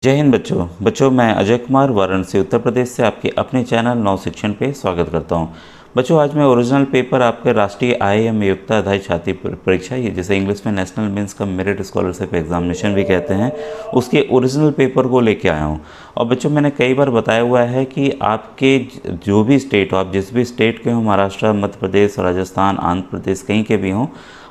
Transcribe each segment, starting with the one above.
जय हिंद बच्चों मैं अजय कुमार वाराणसी उत्तर प्रदेश से आपके अपने चैनल नव शिक्षण पे स्वागत करता हूं। बच्चों आज मैं ओरिजिनल पेपर आपके राष्ट्रीय IIM योग्यता आधारित छात्र परीक्षा ये जिसे इंग्लिश में नेशनल मेंस का मेरिट स्कॉलरशिप एग्जामिनेशन भी कहते हैं, उसके ओरिजिनल पेपर को लेके आया हूं। और बच्चों मैंने कई बार बताया हुआ है कि आपके जो भी स्टेट हो, आप जिस भी स्टेट के हो, महाराष्ट्र, मध्य प्रदेश, राजस्थान, आंध्र प्रदेश, कहीं के भी हों,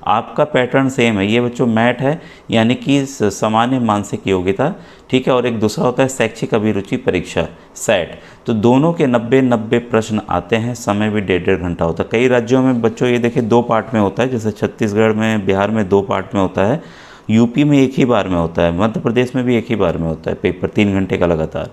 आपका पैटर्न सेम है। ये बच्चों मैट है यानी कि सामान्य मानसिक योग्यता, ठीक है। और एक दूसरा होता है शैक्षिक अभिरुचि परीक्षा सेट। तो दोनों के 90 प्रश्न आते हैं, समय भी 1.5 घंटा होता है। कई राज्यों में बच्चों ये देखिए 2 पार्ट में होता है, जैसे छत्तीसगढ़ में, बिहार में 2 पार्ट में होता है, यूपी में एक ही बार में होता है, मध्य प्रदेश में भी एक ही बार में होता है पेपर 3 घंटे का लगातार।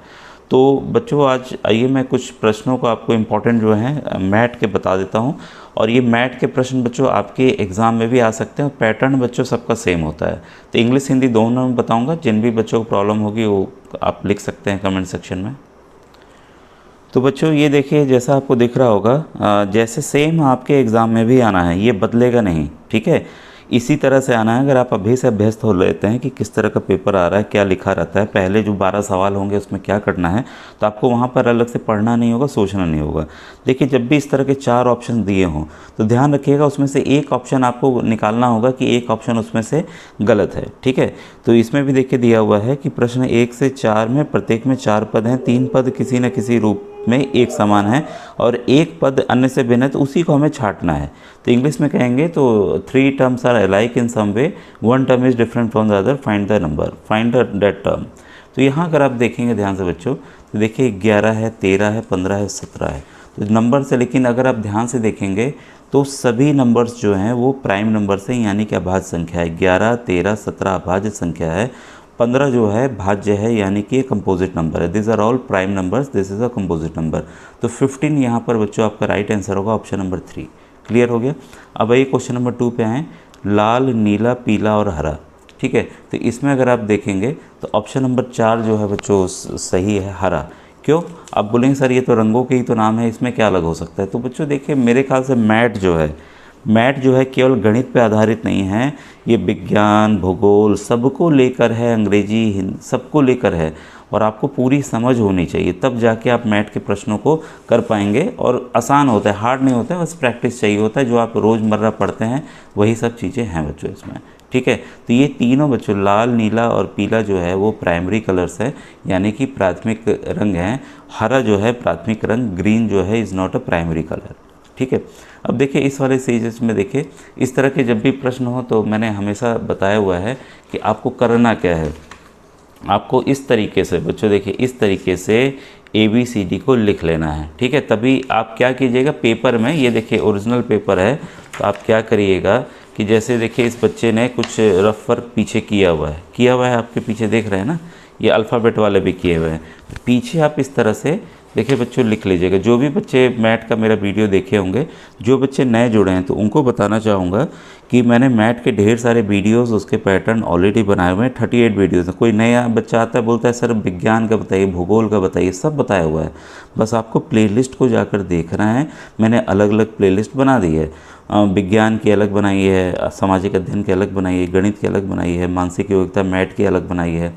तो बच्चों आज आइए मैं कुछ प्रश्नों को आपको इम्पोर्टेंट जो हैं मैट के बता देता हूं। और ये मैट के प्रश्न बच्चों आपके एग्ज़ाम में भी आ सकते हैं और पैटर्न बच्चों सबका सेम होता है। तो इंग्लिश हिंदी दोनों में बताऊंगा, जिन भी बच्चों को प्रॉब्लम होगी वो आप लिख सकते हैं कमेंट सेक्शन में। तो बच्चों ये देखिए जैसा आपको दिख रहा होगा, जैसे सेम आपके एग्ज़ाम में भी आना है, ये बदलेगा नहीं, ठीक है। इसी तरह से आना है। अगर आप अभी से अभ्यस्त हो लेते हैं कि किस तरह का पेपर आ रहा है, क्या लिखा रहता है, पहले जो 12 सवाल होंगे उसमें क्या करना है, तो आपको वहाँ पर अलग से पढ़ना नहीं होगा, सोचना नहीं होगा। देखिए जब भी इस तरह के 4 ऑप्शन दिए हों तो ध्यान रखिएगा उसमें से एक ऑप्शन आपको निकालना होगा कि एक ऑप्शन उसमें से गलत है, ठीक है। तो इसमें भी देखिए दिया हुआ है कि प्रश्न 1 से 4 में प्रत्येक में 4 पद हैं, 3 पद किसी न किसी रूप में एक समान है और एक पद अन्य से भिन्न है, तो उसी को हमें छांटना है। तो इंग्लिश में कहेंगे तो 3 terms are alike in some way, 1 term is different from the other, find the number, find that term. तो यहाँ अगर आप देखेंगे ध्यान से बच्चों, तो देखिए 11 है, 13 है, 15 है, 17 है, तो नंबर से। लेकिन अगर आप ध्यान से देखेंगे तो सभी नंबर्स जो हैं वो प्राइम नंबर्स हैं, यानी कि अभाज्य संख्या है। 11, 13, 17 अभाज्य संख्या है, 15 जो है भाज्य है, यानी कि कंपोजिट नंबर है। This are all prime numbers, this is a composite number. तो 15 यहाँ पर बच्चों आपका राइट आंसर होगा ऑप्शन नंबर 3। क्लियर हो गया। अब आइए क्वेश्चन नंबर 2 पे आएँ। लाल, नीला, पीला और हरा, ठीक है। तो इसमें अगर आप देखेंगे तो ऑप्शन नंबर 4 जो है बच्चों सही है, हरा। क्यों? आप बोलेंगे सर ये तो रंगों के ही तो नाम है, इसमें क्या अलग हो सकता है। तो बच्चों देखिए मेरे ख्याल से मैट जो है केवल गणित पे आधारित नहीं है, ये विज्ञान, भूगोल सबको लेकर है, अंग्रेजी, हिंदी सबको लेकर है। और आपको पूरी समझ होनी चाहिए, तब जाके आप मैट के प्रश्नों को कर पाएंगे। और आसान होता है, हार्ड नहीं होता है, बस प्रैक्टिस चाहिए होता है। जो आप रोज़मर्रा पढ़ते हैं वही सब चीज़ें हैं बच्चों इसमें, ठीक है। तो ये तीनों बच्चों लाल, नीला और पीला जो है वो प्राइमरी कलर्स है, यानी कि प्राथमिक रंग हैं। हरा जो है प्राथमिक रंग, ग्रीन जो है is not a primary colour, ठीक है। अब देखिए इस वाले सीरीज में देखिए इस तरह के जब भी प्रश्न हो तो मैंने हमेशा बताया हुआ है कि आपको करना क्या है। आपको इस तरीके से बच्चों देखिए इस तरीके से ABCD को लिख लेना है, ठीक है। तभी आप क्या कीजिएगा पेपर में, ये देखिए ओरिजिनल पेपर है, तो आप क्या करिएगा कि जैसे देखिए इस बच्चे ने कुछ रफ वर्क पीछे किया हुआ है, आपके पीछे देख रहे हैं ना, ये अल्फ़ाबेट वाले भी किए हुए हैं। तो पीछे आप इस तरह से देखिए बच्चों लिख लीजिएगा। जो भी बच्चे मैट का मेरा वीडियो देखे होंगे, जो बच्चे नए जुड़े हैं, तो उनको बताना चाहूँगा कि मैंने मैट के ढेर सारे वीडियोस उसके पैटर्न ऑलरेडी बनाए हुए हैं। 38 वीडियोस हैं। कोई नया बच्चा आता है बोलता है सर विज्ञान का बताइए, भूगोल का बताइए, सब बताया हुआ है। बस आपको प्लेलिस्ट को जाकर देखना है। मैंने अलग अलग प्लेलिस्ट बना दी है, विज्ञान की अलग बनाई है, सामाजिक अध्ययन की अलग बनाई है, गणित की अलग बनाई है, मानसिक योग्यता मैट की अलग बनाई है।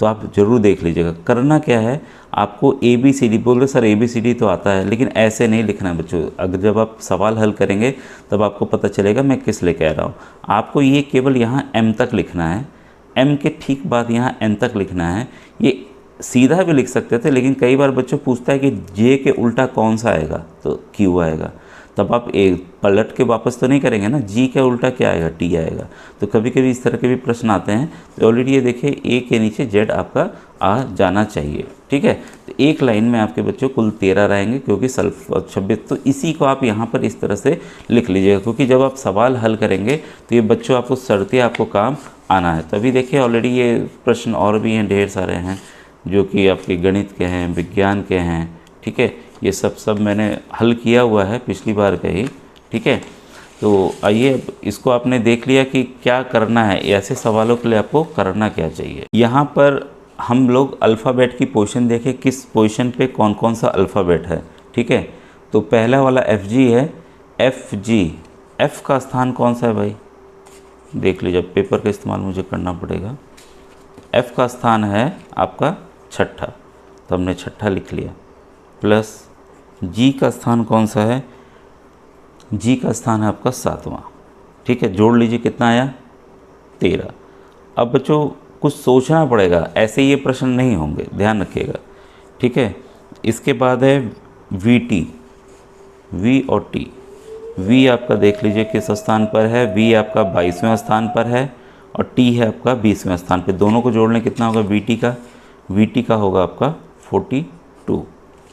तो आप ज़रूर देख लीजिएगा। करना क्या है, आपको ABCD बोल रहे सर ABCD तो आता है, लेकिन ऐसे नहीं लिखना है बच्चों। अगर जब आप सवाल हल करेंगे तब आपको पता चलेगा मैं किस लिए कह रहा हूँ। आपको ये केवल यहाँ M तक लिखना है, M के ठीक बाद यहाँ N तक लिखना है। ये सीधा भी लिख सकते थे, लेकिन कई बार बच्चों पूछता है कि J के उल्टा कौन सा आएगा, तो Q आएगा। तब आप एक पलट के वापस तो नहीं करेंगे ना, जी के उल्टा क्या आएगा, टी आएगा। तो कभी कभी इस तरह के भी प्रश्न आते हैं। तो ऑलरेडी ये देखिए ए के नीचे जेड आपका आ जाना चाहिए, ठीक है। तो एक लाइन में आपके बच्चों कुल 13 रहेंगे, क्योंकि 26। तो इसी को आप यहाँ पर इस तरह से लिख लीजिएगा, क्योंकि जब आप सवाल हल करेंगे तो ये बच्चों आपको सरते आपको काम आना है। तो अभी देखिए ऑलरेडी ये प्रश्न और भी हैं, ढेर सारे हैं जो कि आपके गणित के हैं, विज्ञान के हैं, ठीक है। ये सब मैंने हल किया हुआ है पिछली बार का ही, ठीक है। तो आइए अब इसको आपने देख लिया कि क्या करना है, ऐसे सवालों के लिए आपको करना क्या चाहिए। यहाँ पर हम लोग अल्फ़ाबेट की पोजीशन देखें, किस पोजीशन पे कौन कौन सा अल्फ़ाबेट है, ठीक है। तो पहला वाला FG है, FG, F का स्थान कौन सा है भाई, देख लीजिए। पेपर का इस्तेमाल मुझे करना पड़ेगा। F का स्थान है आपका छठा, तो हमने छठा लिख लिया, प्लस G का स्थान कौन सा है, G का स्थान है आपका सातवां। ठीक है, जोड़ लीजिए कितना आया 13। अब बच्चों कुछ सोचना पड़ेगा, ऐसे ये प्रश्न नहीं होंगे, ध्यान रखिएगा। ठीक है, इसके बाद है VT, V और T। V आपका देख लीजिए किस स्थान पर है, V आपका 22वें स्थान पर है और T है आपका 20वें स्थान पे। दोनों को जोड़ लें कितना होगा VT का होगा आपका 42।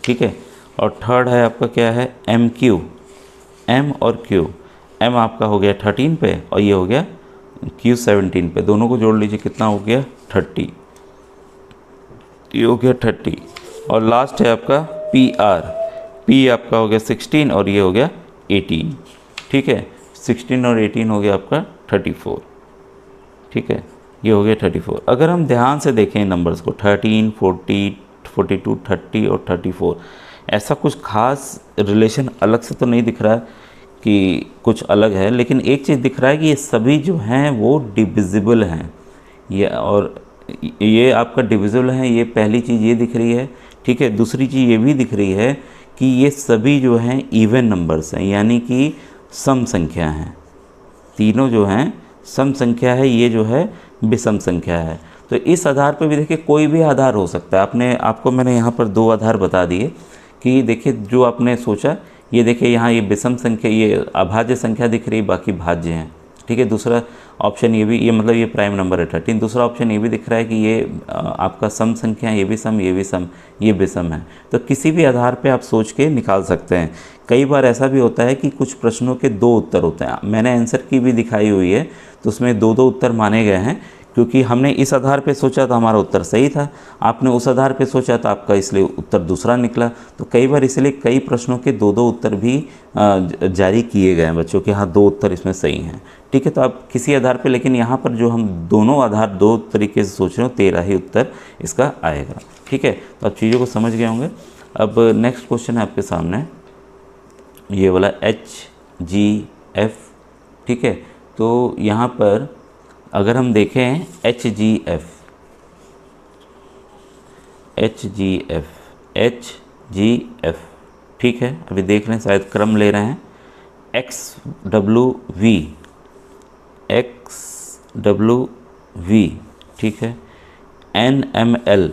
ठीक है, और थर्ड है आपका क्या है MQ, M और Q। M आपका हो गया 13 पे और ये हो गया Q 17 पे। दोनों को जोड़ लीजिए कितना हो गया 30, ये हो गया 30। और लास्ट है आपका PR, P आपका हो गया 16 और ये हो गया 18। ठीक है, 16 और 18 हो गया आपका 34। ठीक है, ये हो गया 34। अगर हम ध्यान से देखें नंबर्स को 13, 40, 42, 30 और 34, ऐसा कुछ खास रिलेशन अलग से तो नहीं दिख रहा है कि कुछ अलग है, लेकिन एक चीज़ दिख रहा है कि ये सभी जो हैं वो डिविजिबल हैं। ये और ये आपका डिविजिबल है, ये पहली चीज़ ये दिख रही है। ठीक है, दूसरी चीज़ ये भी दिख रही है कि ये सभी जो हैं इवन नंबर्स हैं, यानी कि सम संख्या हैं। तीनों जो हैं सम संख्या है, ये जो है विषम संख्या है। तो इस आधार पर भी देखिए कोई भी आधार हो सकता है। आपको मैंने यहाँ पर 2 आधार बता दिए कि देखिए जो आपने सोचा, ये देखिए यहाँ ये विषम संख्या, ये अभाज्य संख्या दिख रही, बाकी भाज्य हैं। ठीक है, दूसरा ऑप्शन ये भी, ये मतलब ये प्राइम नंबर है 13। दूसरा ऑप्शन ये भी दिख रहा है कि ये आपका सम संख्या है, ये भी सम, ये भी सम, ये विषम है। तो किसी भी आधार पे आप सोच के निकाल सकते हैं। कई बार ऐसा भी होता है कि कुछ प्रश्नों के 2 उत्तर होते हैं। मैंने आंसर की भी दिखाई हुई है, तो उसमें 2-2 उत्तर माने गए हैं, क्योंकि हमने इस आधार पे सोचा तो हमारा उत्तर सही था, आपने उस आधार पे सोचा तो आपका इसलिए उत्तर दूसरा निकला। तो कई बार इसलिए कई प्रश्नों के 2-2 उत्तर भी जारी किए गए हैं बच्चों के, हाँ 2 उत्तर इसमें सही हैं। ठीक है, तो आप किसी आधार पे, लेकिन यहाँ पर जो हम दोनों आधार 2 तरीके से सोच रहे हो, 13 ही उत्तर इसका आएगा। ठीक है, तो आप चीज़ों को समझ गए होंगे। अब नेक्स्ट क्वेश्चन है आपके सामने, ये वाला HGF। ठीक है, तो यहाँ पर अगर हम देखें HGF, ठीक है, अभी देख लें, शायद क्रम ले रहे हैं। XWV, ठीक है, NML,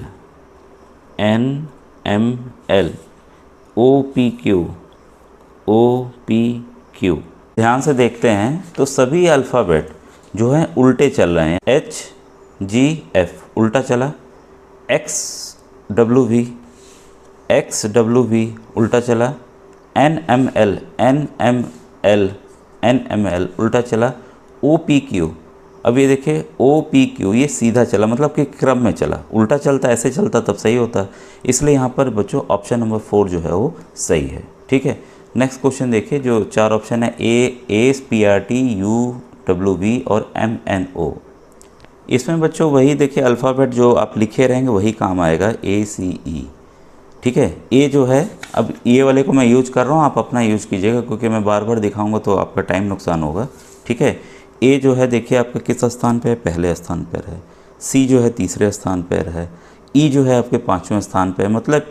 OPQ। ध्यान से देखते हैं तो सभी अल्फ़ाबेट जो हैं उल्टे चल रहे हैं। HGF उल्टा चला, XWV उल्टा चला, NML उल्टा चला, OPQ, अब ये देखिए OPQ ये सीधा चला, मतलब कि क्रम में चला। उल्टा चलता, ऐसे चलता तब सही होता, इसलिए यहाँ पर बच्चों ऑप्शन नंबर 4 जो है वो सही है। ठीक है, नेक्स्ट क्वेश्चन देखिए, जो 4 ऑप्शन है ASPRT, UWV और MNO। इसमें बच्चों वही देखिए अल्फ़ाबेट जो आप लिखे रहेंगे वही काम आएगा, ACE। ठीक है, ए जो है, अब ये वाले को मैं यूज कर रहा हूँ, आप अपना यूज कीजिएगा, क्योंकि मैं बार बार दिखाऊंगा तो आपका टाइम नुकसान होगा। ठीक है, ए जो है देखिए आपका किस स्थान पे है, पहले स्थान पर है। सी जो है तीसरे स्थान पर है। ई जो है आपके 5वें स्थान पर है, मतलब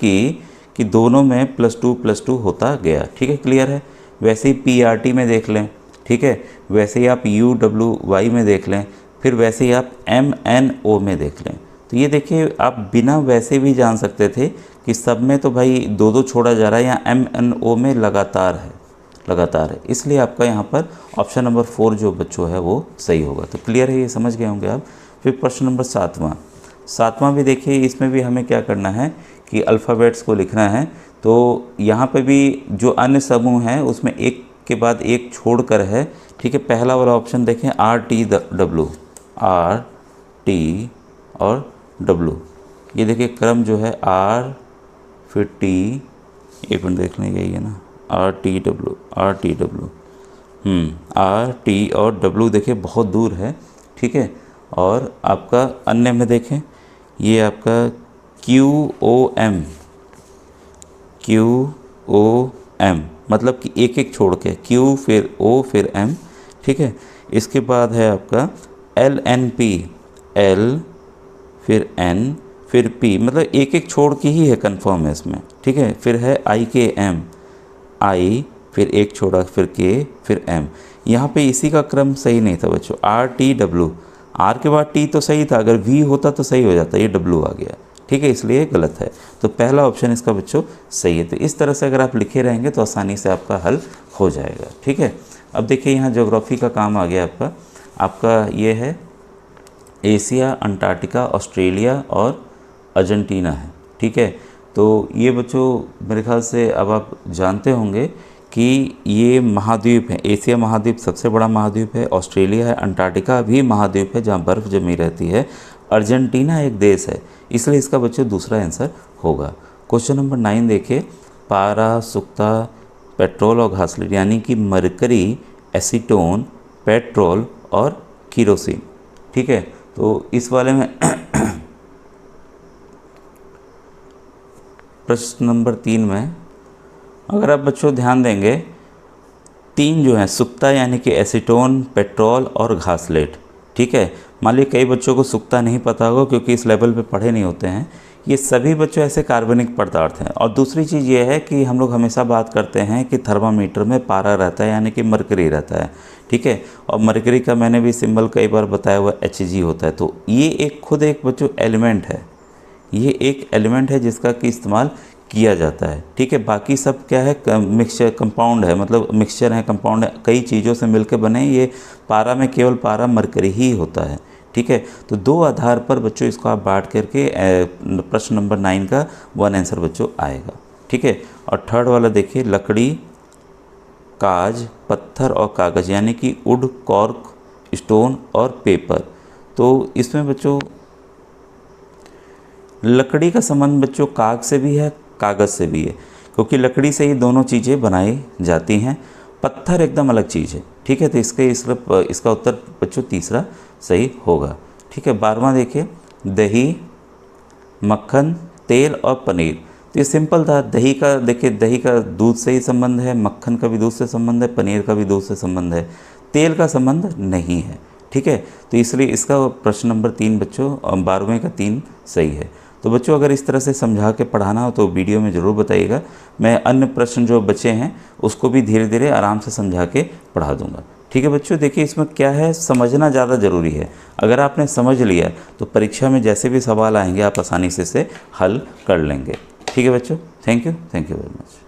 कि दोनों में +2 होता गया। ठीक है, क्लियर है। वैसे ही PRT में देख लें, ठीक है, वैसे ही आप UWY में देख लें, फिर वैसे ही आप MNO में देख लें। तो ये देखिए आप बिना वैसे भी जान सकते थे कि सब में तो भाई 2-2 छोड़ा जा रहा है, या MNO में लगातार है, इसलिए आपका यहाँ पर ऑप्शन नंबर 4 जो बच्चों है वो सही होगा। तो क्लियर है, ये समझ गए होंगे आप। फिर प्रश्न नंबर 7वां भी देखिए, इसमें भी हमें क्या करना है कि अल्फ़ाबेट्स को लिखना है। तो यहाँ पे भी जो अन्य समूह हैं उसमें एक के बाद एक छोड़कर है। ठीक है, पहला वाला ऑप्शन देखें RTW, RT और W। ये देखिए क्रम जो है R फिर T, एक मिनट देख लें, यही है ना, RTW, RT और W देखिए बहुत दूर है। ठीक है, और आपका अन्य में देखें, ये आपका QOM, मतलब कि एक एक छोड़ के Q फिर O फिर M। ठीक है, इसके बाद है आपका LNP, L फिर N, फिर P, मतलब एक एक छोड़ के ही है, कन्फर्म है इसमें, ठीक है। फिर है IKM, I, फिर एक छोड़ा, फिर K, फिर M। यहाँ पे इसी का क्रम सही नहीं था बच्चों। RTW, R के बाद T तो सही था, अगर V होता तो सही हो जाता, ये W आ गया, ठीक है, इसलिए गलत है। तो पहला ऑप्शन इसका बच्चों सही है। तो इस तरह से अगर आप लिखे रहेंगे तो आसानी से आपका हल हो जाएगा, ठीक है। अब देखिए यहाँ ज्योग्राफी का काम आ गया आपका ये है एशिया, अंटार्कटिका, ऑस्ट्रेलिया और अर्जेंटीना है, ठीक है। तो ये बच्चों मेरे ख्याल से अब आप जानते होंगे कि ये महाद्वीप हैं। एशिया महाद्वीप सबसे बड़ा महाद्वीप है, ऑस्ट्रेलिया है, अंटार्कटिका भी महाद्वीप है जहाँ बर्फ़ जमी रहती है, अर्जेंटीना एक देश है, इसलिए इसका बच्चों दूसरा आंसर होगा। क्वेश्चन नंबर 9 देखिए, पारा, सुक्ता, पेट्रोल और घासलेट, यानी कि मरकरी, एसीटोन, पेट्रोल और कीरोसिन, ठीक है। तो इस वाले में प्रश्न नंबर 3 में अगर आप बच्चों ध्यान देंगे, 3 जो हैं सुक्ता यानी कि एसीटोन, पेट्रोल और घासलेट, ठीक है। मान लीजिए कई बच्चों को सुक्ता नहीं पता होगा क्योंकि इस लेवल पे पढ़े नहीं होते हैं। ये सभी बच्चों ऐसे कार्बनिक पदार्थ हैं। और दूसरी चीज़ ये है कि हम लोग हमेशा बात करते हैं कि थर्मामीटर में पारा रहता है यानी कि मरकरी रहता है, ठीक है। और मरकरी का मैंने भी सिंबल कई बार बताया हुआ Hg होता है। तो ये एक खुद एक बच्चों एलिमेंट है, ये एक एलिमेंट है जिसका कि इस्तेमाल किया जाता है, ठीक है। बाकी सब क्या है, मिक्सचर, कंपाउंड है, मतलब मिक्सचर है, कंपाउंड है, कई चीज़ों से मिलकर बने। ये पारा में केवल पारा मरकरी ही होता है, ठीक है। तो 2 आधार पर बच्चों इसको आप बांट करके प्रश्न नंबर 9 का 1 आंसर बच्चों आएगा, ठीक है। और थर्ड वाला देखिए, लकड़ी, काज, पत्थर और कागज़, यानी कि वुड, कॉर्क, स्टोन और पेपर। तो इसमें बच्चों लकड़ी का संबंध बच्चों काग से भी है, कागज़ से भी है, क्योंकि लकड़ी से ही दोनों चीज़ें बनाई जाती हैं। पत्थर एकदम अलग चीज़ है, ठीक है। तो इसका उत्तर बच्चों तीसरा सही होगा, ठीक है। 12वां देखिए, दही, मक्खन, तेल और पनीर। तो ये सिंपल था। दही का देखिए, दही का दूध से ही संबंध है, मक्खन का भी दूध से संबंध है, पनीर का भी दूध से संबंध है, तेल का संबंध नहीं है, ठीक है। तो इसलिए इसका प्रश्न नंबर 3 बच्चों 12वें का 3 सही है। तो बच्चों अगर इस तरह से समझा के पढ़ाना हो तो वीडियो में ज़रूर बताइएगा। मैं अन्य प्रश्न जो बचे हैं उसको भी धीरे धीरे आराम से समझा के पढ़ा दूंगा, ठीक है बच्चों। देखिए इसमें क्या है, समझना ज़्यादा ज़रूरी है। अगर आपने समझ लिया तो परीक्षा में जैसे भी सवाल आएंगे आप आसानी से इसे हल कर लेंगे, ठीक है बच्चों। Thank you very much.